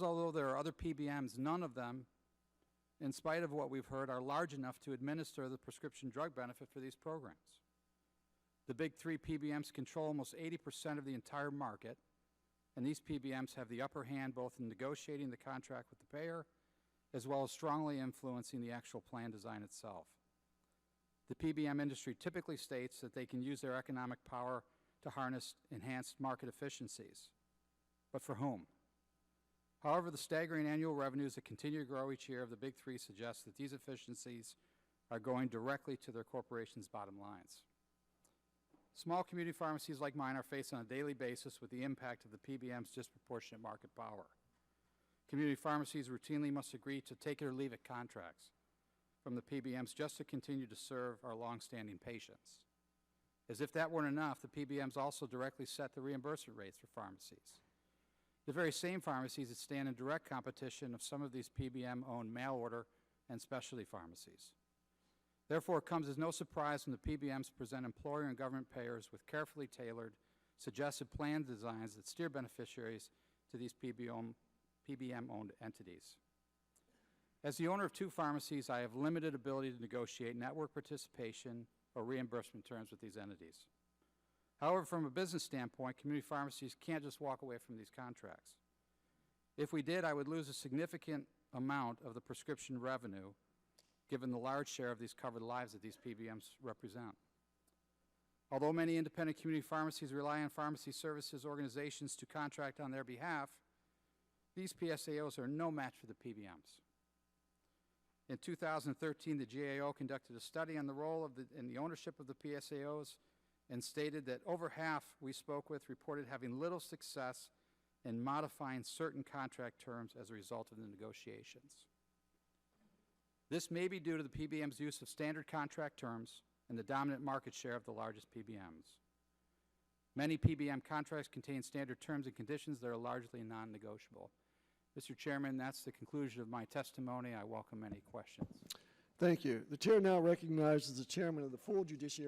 Although there are other PBMs, none of them, in spite of what we've heard, are large enough to administer the prescription drug benefit for these programs. The big three PBMs control almost 80% of the entire market, and these PBMs have the upper hand both in negotiating the contract with the payer as well as strongly influencing the actual plan design itself. The PBM industry typically states that they can use their economic power to harness enhanced market efficiencies. But for whom? However, the staggering annual revenues that continue to grow each year of the big three suggest that these efficiencies are going directly to their corporations' bottom lines. Small community pharmacies like mine are faced on a daily basis with the impact of the PBM's disproportionate market power. Community pharmacies routinely must agree to take it or leave it contracts from the PBMs just to continue to serve our longstanding patients. As if that weren't enough, the PBMs also directly set the reimbursement rates for pharmacies. The very same pharmacies that stand in direct competition of some of these PBM-owned mail-order and specialty pharmacies. Therefore, it comes as no surprise when the PBMs present employer and government payers with carefully tailored, suggested plan designs that steer beneficiaries to these PBM-owned entities. As the owner of two pharmacies, I have limited ability to negotiate network participation or reimbursement terms with these entities. However, from a business standpoint, community pharmacies can't just walk away from these contracts. If we did, I would lose a significant amount of the prescription revenue, given the large share of these covered lives that these PBMs represent. Although many independent community pharmacies rely on pharmacy services organizations to contract on their behalf, these PSAOs are no match for the PBMs. In 2013, the GAO conducted a study on the role of and the ownership of the PSAOs and stated that over half we spoke with reported having little success in modifying certain contract terms as a result of the negotiations. This may be due to the PBM's use of standard contract terms and the dominant market share of the largest PBMs. Many PBM contracts contain standard terms and conditions that are largely non-negotiable. Mr. Chairman, that's the conclusion of my testimony. I welcome any questions. Thank you. The chair now recognizes the chairman of the full Judiciary